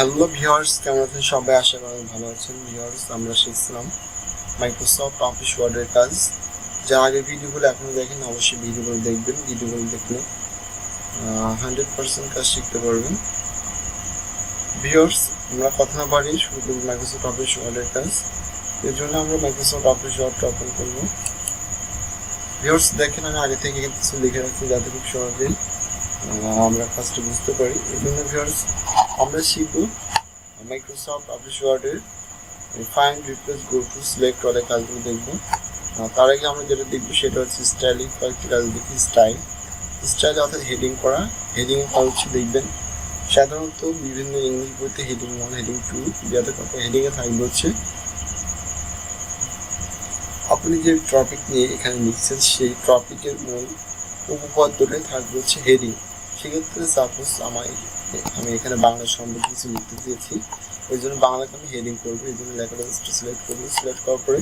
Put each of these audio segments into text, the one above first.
Hello viewers, কেমন আছেন সবাই? আশা করি ভালো আছেন। ভিউয়ার্স, আমরা শিখছিলাম মাইক্রোসফট অফিস ওয়ার্ডের কাজ। যার আগে ভিডিওগুলো এখনো দেখেন, অবশ্যই ভিডিওগুলো দেখবেন। ভিডিওগুলো দেখলে 100% কাজ শিখতে পারবেন। ভিউয়ার্স, আমরা কথা না বাড়িয়ে শুরু করব মাইক্রোসফট অফিস ওয়ার্ডের কাজ। এর জন্য আমরা মাইক্রোসফট অফিস ওয়ার্ডটা ওপেন করব। ভিউয়ার্স দেখেন, আমি আগে থেকে কিছু লিখে রাখছি যাতে খুব সহজেই আমরা কাজটা বুঝতে পারি। এই জন্য ভিউয়ার্স আমরা শিখব মাইক্রোসফট অফিস ওয়ার্ডের find, replace, go to, select অলের কাজগুলো দেখবো। তার আগে আমরা যেটা দেখবো সেটা হচ্ছে স্টাইলিং। কয়েকটি কাজ দেখি। স্টাইল অর্থাৎ হেডিং করা। হেডিং কাজ হচ্ছে দেখবেন সাধারণত বিভিন্ন ইংলিশ বইতে হেডিং 1, হেডিং 2 যাতে হেডিংয়ে থাকবে হচ্ছে আপনি যে টপিক নিয়ে এখানে লিখছেন সেই টপিকের মূল উপপাদ্যটাই থাকবে হচ্ছে হেডিং। সেক্ষেত্রে সাপোজ আমি এখানে বাংলা সম্বন্ধে কিছু লিখতে চেয়েছি, ওই জন্য বাংলাকে আমি হেডিং করবো। এই জন্য লেখাটা সিলেক্ট করবো। সিলেক্ট করার পরে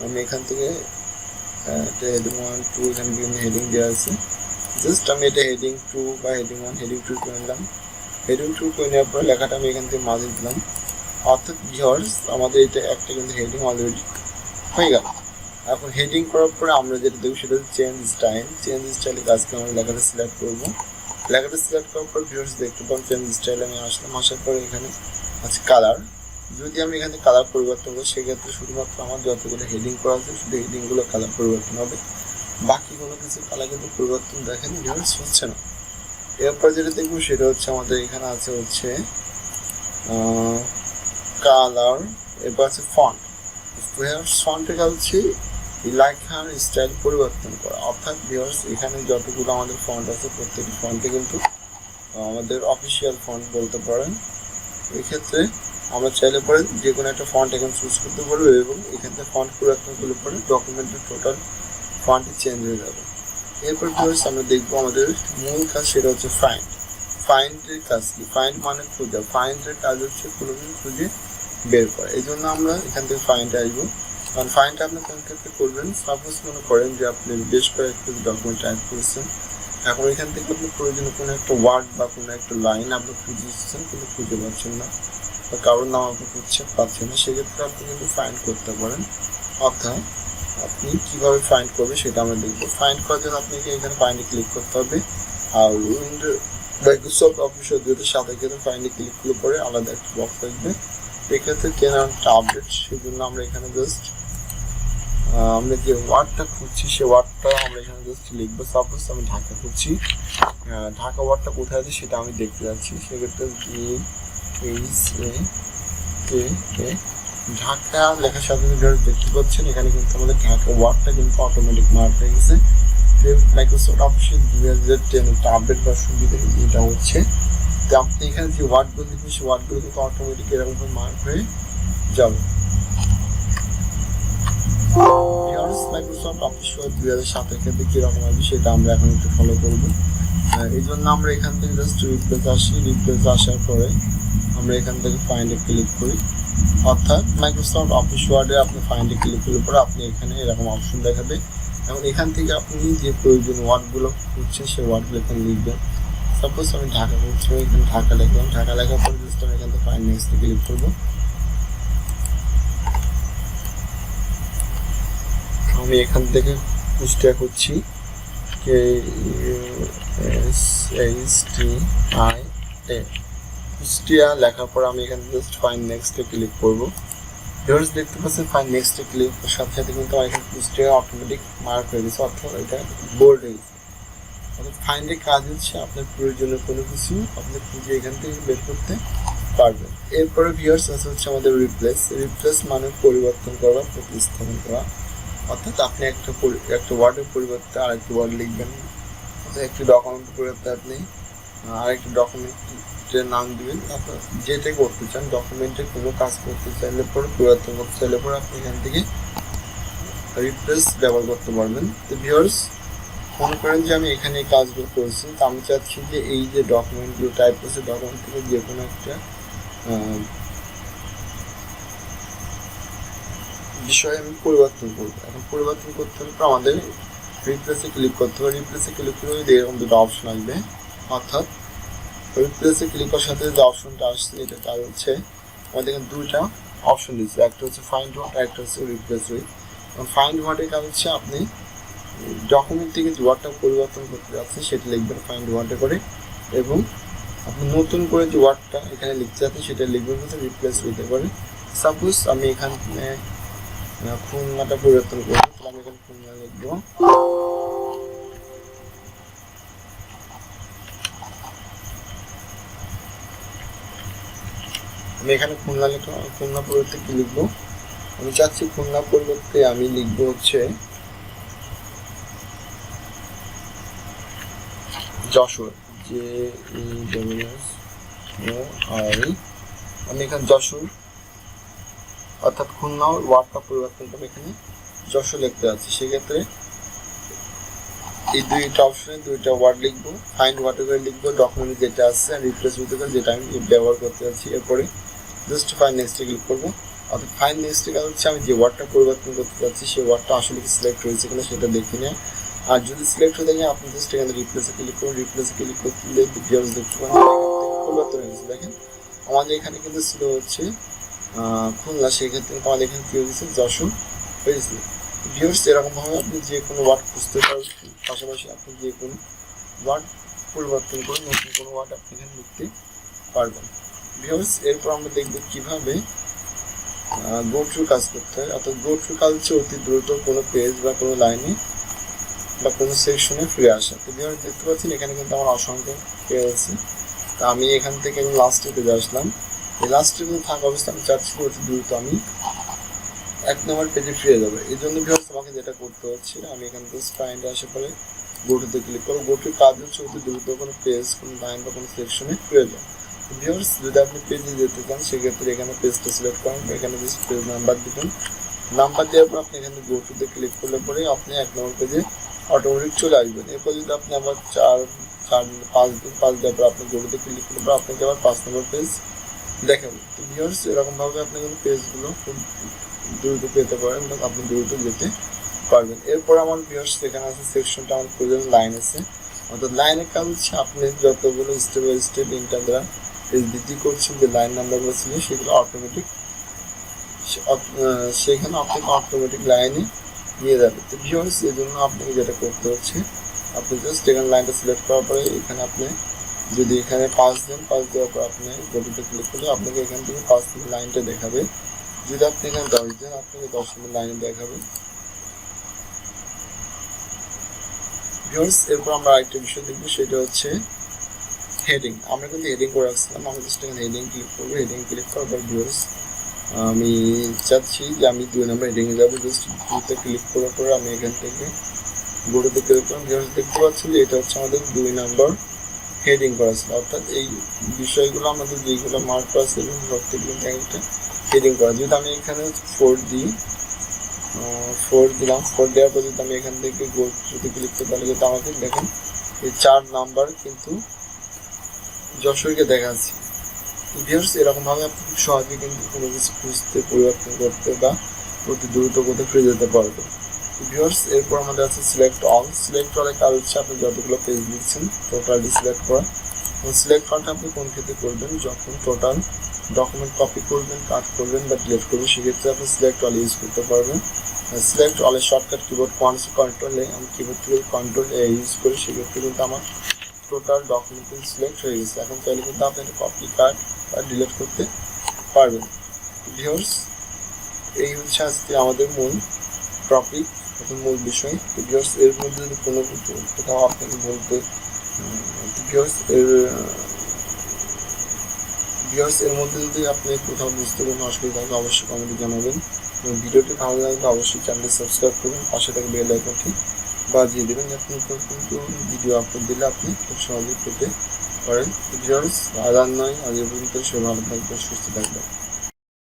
আমি এখান থেকে হেডিং 1, 2 এখানে বিভিন্ন হেডিং দেওয়া আছে। জাস্ট আমি এটা হেডিং 2 বা হেডিং 1, হেডিং 2 করে নিলাম। হেডিং 2 করে নেওয়ার পরে লেখাটা আমি এখান থেকে মাঝে দিলাম। অর্থাৎ ভিউয়ার্স আমাদের এটা একটা কিন্তু হেডিং অলরেডি হয়ে গেল। এখন হেডিং করার পরে আমরা যেটা দেখবো সেটা হচ্ছে চেঞ্জ স্টাইল। চেঞ্জ স্টাইলে আজকে আমরা লেখাটা সিলেক্ট করবো। লেখাটা সিলেক্ট করার পর ভিউয়ার্স দেখতে পান চেঞ্জ স্টাইলে আমি আসলাম। আসার পরে এখানে আছে কালার। যদি আমি এখানে কালার পরিবর্তন করি সেক্ষেত্রে শুধুমাত্র আমার যতগুলো হেডিং করা আছে শুধু হেডিংগুলো কালার পরিবর্তন হবে, বাকি কোনো কিছু কালার কিন্তু পরিবর্তন দেখেন ভিউয়ার্স হচ্ছে না। এরপর যেটা দেখবো সেটা হচ্ছে আমাদের এখানে আছে হচ্ছে কালার। এরপর আছে ফন্ট। ভিউয়ার্স ফন্টের কাজ হচ্ছে লেখার স্টাইল পরিবর্তন করা। অর্থাৎ ভিউয়ার্স এখানে যতগুলো আমাদের ফন্ট আছে প্রত্যেকটি ফন্টে কিন্তু আমাদের অফিসিয়াল ফন্ট বলতে পারেন। এই ক্ষেত্রে আমরা চাইলে পরে যে কোনো একটা ফন্ট এখানে চুজ করতে পারবো এবং এখান থেকে ফন্ট পরিবর্তন করলে পরে ডকুমেন্টের টোটাল ফন্টই চেঞ্জ হয়ে যাবে। এরপর ভিউয়ার্স আমরা দেখবো আমাদের মূল কাজ, সেটা হচ্ছে ফাইন্ড। ফাইন্ডের কাজ কি? ফাইন্ড মানে খোঁজা। ফাইন্ডের কাজ হচ্ছে কোনো কিছু খুঁজে বের করা। এই জন্য আমরা এখান থেকে ফাইন্ডে আসবো। কারণ ফাইন্ডটা আপনি কোন ক্ষেত্রে করবেন, সাপোজ মনে করেন যে আপনি বেশ কয়েকটি ডকুমেন্ট অ্যাড করেছেন। এখন এখান থেকে আপনি প্রয়োজনীয় কোনো একটা ওয়ার্ড বা কোনো একটা লাইন আপনি খুঁজছেন কিন্তু খুঁজে পাচ্ছেন না, বা কারোর নাম আপনি পাচ্ছেন না, সেক্ষেত্রে আপনি কিন্তু ফাইন্ড করতে পারেন। অর্থাৎ আপনি কিভাবে ফাইন্ড করবে সেটা আমরা দেখবো। ফাইন্ড করার জন্য আপনাকে এখানে ফাইন্ডে ক্লিক করতে হবে। আর মাইক্রোসফট অফিস ওয়ার্ডের সাথে কিন্তু ফাইন্ডে ক্লিক করলে পরে আলাদা একটা বক্স থাকবে। এক্ষেত্রে একটা আপডেট, সেই জন্য আমরা এখানে জাস্ট আমরা যে ওয়ার্ডটা খুঁজছি সে ওয়ার্ডটা আমরা এখানে জাস্ট লিখবো। সাপোজ আমি ঢাকা খুঁজছি, ঢাকা ওয়ার্ডটা কোথায় আছে সেটা আমি দেখতে যাচ্ছি। সেক্ষেত্রে ঢাকা লেখার সাথে দেখতে পাচ্ছেন এখানে কিন্তু আমাদের ঢাকা ওয়ার্ডটা কিন্তু অটোমেটিক মার্ক হয়ে গেছে। মাইক্রোসফট অফিসের 2010 একটা আপডেট ভার্সন দিতে এটা হচ্ছে। তো আপনি এখানে যে ওয়ার্ডগুলো দেখবেন সেই ওয়ার্ডগুলো কিন্তু অটোমেটিক এরকমভাবে মার্ক হয়ে যাবে। মাইক্রোসফট অফিস ওয়ার্ড 2007 ক্ষেত্রে কিরকম হবে সেটা আমরা এখন একটু ফলো করবো। এই জন্য আমরা এখান থেকে জাস্ট রিপ্লেস আসি। রিপ্লেস আসার পরে আমরা এখান থেকে ফাইন্ডে ক্লিক করি। অর্থাৎ মাইক্রোসফট অফিস ওয়ার্ডে আপনি ফাইন্ডে ক্লিক করলে পরে আপনি এখানে এরকম অপশন দেখাবে। এখন এখান থেকে আপনি যে প্রয়োজন ওয়ার্ডগুলো খুঁজছেন সেই ওয়ার্ডগুলো এখানে লিখবেন। সাপোজ আমি ঢাকা খুঁজছি, এখানে ঢাকা লিখলাম। ঢাকা লেখার পরে জাস্ট আমি এখান থেকে ফাইন্ড নেক্সটে ক্লিক করবো। আমি এখান থেকে কুষ্টিয়া করছি, KUSHTIA কুষ্টিয়া লেখার পর আমি এখানে জাস্ট ফাইন্ড নেক্সটে ক্লিক করবো। ভিউয়ার্স দেখতে পাচ্ছেন ফাইন্ড নেক্সটে ক্লিক করার সাথে সাথে কিন্তু আমার এখানে কুষ্টিয়া অটোমেটিক মার্ক হয়ে গেছে, অর্থাৎ এটা বোল্ড হয়ে গেছে। অর্থাৎ ফাইন্ডের কাজ হচ্ছে আপনার প্রয়োজনীয় কোনো কিছু আপনি খুঁজে এখান থেকে বের করতে পারবেন। এরপরে ভিউয়ার্স আছে হচ্ছে আমাদের রিপ্লেস। রিপ্লেস মানে পরিবর্তন করা, প্রতিস্থাপন করা। অর্থাৎ আপনি একটা ওয়ার্ডের পরিবর্তে আরেকটি ওয়ার্ড লিখবেন। অর্থাৎ একটি ডকুমেন্টের পরিবর্তে আপনি আরেকটি ডকুমেন্টের নাম দিবেন। আপনার যেটা করতে চান, ডকুমেন্টে কোনো কাজ করতে চাইলে পরে, পরিবর্তন করতে চাইলে পরে আপনি এখান থেকে রিপ্লেস ব্যবহার করতে পারবেন। তো ভিউয়ার্স মনে করেন যে আমি এখানে এই কাজগুলো করছি, তো আমি চাচ্ছি যে এই যে ডকুমেন্টগুলো টাইপ করছে ডকুমেন্ট থেকে যে কোনো একটা বিষয়ে আমি পরিবর্তন করবো। এখন পরিবর্তন করতে হলে আমাদের রিপ্লেসে ক্লিক করতে হবে। রিপ্লেসে ক্লিক করে এরকম দুটো অপশন আসবে। অর্থাৎ রিপ্লেসে ক্লিক করার সাথে যে অপশনটা আসছে এটা কাজ হচ্ছে আমাদের এখানে দুইটা অপশন দিচ্ছে, একটা হচ্ছে ফাইন্ড ওয়ার্ড আর একটা হচ্ছে রিপ্লেস উইথ। ফাইন্ড ওয়ার্ডের কাজ হচ্ছে আপনি ডকুমেন্ট থেকে যে ওয়ার্ডটা পরিবর্তন করতে যাচ্ছেন সেটা লিখবেন ফাইন্ড ওয়ার্ডে করে, এবং আপনি নতুন করে যে ওয়ার্ডটা এখানে লিখতে যাচ্ছেন সেটা লিখবেন হচ্ছে রিপ্লেস উইথে করে। সাপোজ আমি এখানে খুলনাটা পরিবর্তন করবো, তাহলে আমি এখানে খুলনা লিখবো। আমি এখানে খুলনা লিখবো, খুলনা পরিবর্তে কি লিখবো, আমি চাচ্ছি খুলনা পরিবর্তে আমি লিখবো হচ্ছে যশোর, আমি এখানে যশোর অর্থাৎ খুলনা ওয়ার্ডটা পরিবর্তন করে এখানে যশোর লিখতে যাচ্ছি। সেক্ষেত্রে এই দুইটা অপশনে দুইটা ওয়ার্ড লিখবো, ফাইন্ড ওয়ার্ডে করে লিখবো ডকুমেন্ট যেটা আছে আর রিপ্লেস উইথ করে যেটা আমি ব্যবহার করতে যাচ্ছি। এরপরে জাস্ট ফাইন্ড নেক্সটে ক্লিক করবো। অর্থাৎ ফাইন্ড নেক্সটে কাজ হচ্ছে আমি যে ওয়ার্ডটা পরিবর্তন করতে যাচ্ছি সেই ওয়ার্ডটা আসলে কি সিলেক্ট হয়েছে কিনা সেটা দেখে নেয়। আর যদি সিলেক্ট হয়ে থাকে আপনি জাস্ট এখানে রিপ্লেসে ক্লিক করুন, রিপ্লেসে ক্লিক করলে ভিডিওস দেখতে পারেন পরিবর্তন হয়ে গেছে। দেখেন আমাদের এখানে কিন্তু ছিল হচ্ছে খুলনা, সেক্ষেত্রে আমাদের এখানে কি হয়েছে যশোর হয়েছে। ভিউয়ার্স এরকমভাবে আপনি যে কোনো ওয়ার্ড খুঁজতে পারবেন, পাশাপাশি আপনি যে কোনো ওয়ার্ড পরিবর্তন করে নতুন কোনো ওয়ার্ড আপনি এখানে লিখতে পারবেন। ভিউয়ার্স এরপর আমরা দেখব কীভাবে গো থ্রু কাজ করতে হয়। অর্থাৎ গো থ্রু কাজ হচ্ছে অতি দ্রুত কোনো পেজ বা কোনো লাইনে বা কোনো সেকশনে ফিরে আসা। তো ভিউয়ার্স দেখতে পাচ্ছেন এখানে কিন্তু আমার অসংখ্য পেজ আছে। তা আমি এখান থেকে আমি লাস্টে পেজে আসলাম। এই লাস্টে কিন্তু থাকা অবস্থায় আমি চাচ্ছি অতি দ্রুত আমি 1 নম্বর পেজে ফিরে যাবে। এই জন্য ভিউয়ার্স আমাকে যেটা করতে হচ্ছে আমি এখান থেকে ফাইন্ডে আসার পরে গোটুতে ক্লিক করবো। গোটুর কাজ হচ্ছে অতি দ্রুত কোনো পেজ, কোনো লাইন বা কোনো সেকশনে ফিরে যায়। ভিউয়ার্স যদি আপনি পেজে যেতে চান সেক্ষেত্রে এখানে পেজটা সিলেক্ট করেন, এখানে পেজ নাম্বার দিবেন। নাম্বার দেওয়ার পর আপনি এখানে গোটুতে ক্লিক করলে পরে আপনি 1 নম্বর পেজে অটোমেটিক চলে আসবেন। এরপর যদি আপনি আবার 4-5 দিন দেওয়ার পর আপনি গোটুতে ক্লিক করলে পর আপনাকে আবার 5 নম্বর পেজ দেখাবে। তো ভিউয়ার্স এরকমভাবে আপনি কিন্তু পেজগুলো খুব দ্রুত পেতে পারেন বা আপনি দ্রুত যেতে পারবেন। এরপর আমার ভিউয়ার্স এখানে আছে সেকশনটা আমার প্রয়োজন লাইন আছে। অর্থাৎ লাইনের কাজ হচ্ছে আপনি যতগুলো স্টেপ বাই স্টেপ ইন্টার দ্বারা পেজ বৃদ্ধি করছেন যে লাইন নাম্বারগুলো ছিল সেগুলো অটোমেটিক সেখানে আপনাকে অটোমেটিক লাইনে নিয়ে যাবে। তো ভিউয়ার্স এই জন্য আপনাকে যেটা করতে হচ্ছে আপনি জাস্ট এখানে লাইনটা সিলেক্ট করার পরে এখানে আপনি যদি এখানে 5 দেন, 5 দেওয়ার পর আপনি গোটুতে ক্লিক করলে আপনাকে এখান থেকে 5 নম্বর লাইনটা দেখাবে। যদি আপনি এখানে 10 দেন আপনাকে 10 নম্বর লাইনে দেখাবে। ভিউয়ার্স এরপর আমরা আরেকটা বিষয় দেখবো, সেটা হচ্ছে হেডিং। আমরা কিন্তু হেডিং করে রাখছিলাম, আমরা জাস্ট এখানে হেডিং ক্লিক করবো। হেডিং ক্লিক করার পর ভিউয়ার্স আমি চাচ্ছি যে আমি 2 নম্বর হেডিংয়ে যাবো। জাস্ট 2তে ক্লিক করার পরে আমি এখান থেকে গোটুতে ক্লিক করলাম। ভিউয়ার্স দেখতে পাচ্ছি যে এটা হচ্ছে আমাদের 2 নম্বর হেডিং করা ছিল। অর্থাৎ এই বিষয়গুলো আমাদের যেগুলো মার্ক করা ছিল প্রত্যেকগুলো একটা হেডিং করা। যদি আমি এখানে 4 দিই, 4 দিলাম, 4 দেওয়ার পর যদি আমি এখান থেকে গোটুতে ক্লিক করি তাহলে কিন্তু আমাকে দেখেন এই 4 নাম্বার কিন্তু যশোরকে দেখাচ্ছি। ভিউয়ার্স এরকমভাবে আপনি খুব সহজে কিন্তু কোনো কিছু খুঁজতে, পরিবর্তন করতে বা অতি দ্রুত কোথাও ফিরে যেতে পারবেন। ভিউয়ার্স এরপর আমাদের আছে সিলেক্ট অল। সিলেক্ট অলের কাজ হচ্ছে আপনি যতগুলো পেজ লিখছেন টোটালি সিলেক্ট করা। সিলেক্ট অলটা আপনি কোন ক্ষেত্রে করবেন, যখন টোটাল ডকুমেন্ট কপি করবেন, কাট করবেন বা ডিলিট করবেন সেক্ষেত্রে আপনি সিলেক্ট অল ইউজ করতে পারবেন। সিলেক্ট অলের শর্টকাট কিবোর্ড কন্ট্রোল এ, আমি কিবোর্ড থেকে কন্ট্রোল এ ইউজ করি, সেক্ষেত্রে কিন্তু আমার টোটাল ডকুমেন্ট কিন্তু সিলেক্ট হয়ে গেছে। এখন চাইলে কিন্তু আপনি এটা কপি, কাট বা ডিলিট করতে পারবেন। ভিউয়ার্স এই হচ্ছে আজকে আমাদের মূল টপিক, মূল বিষয়। ভিউয়ার্স এর মধ্যে যদি কোনো কোথাও আপনাকে বলতে ভিউয়ার্স এর মধ্যে যদি আপনি কোথাও বুঝতে কোনো অসুবিধা থাকে অবশ্যই কমেন্টে জানাবেন। এবং ভিডিওটি ভালো লাগলে অবশ্যই চ্যানেলটি সাবস্ক্রাইব করুন, পাশে থেকে বেল আইকনটি বাজিয়ে দেবেন যাতে কিন্তু ভিডিও আপলোড দিলে আপনি খুব সহজেই পেতে পারেন। ভিউয়ার্স আর নয়, আজ পর্যন্ত সবাই ভালো থাকবেন, সুস্থ থাকবেন।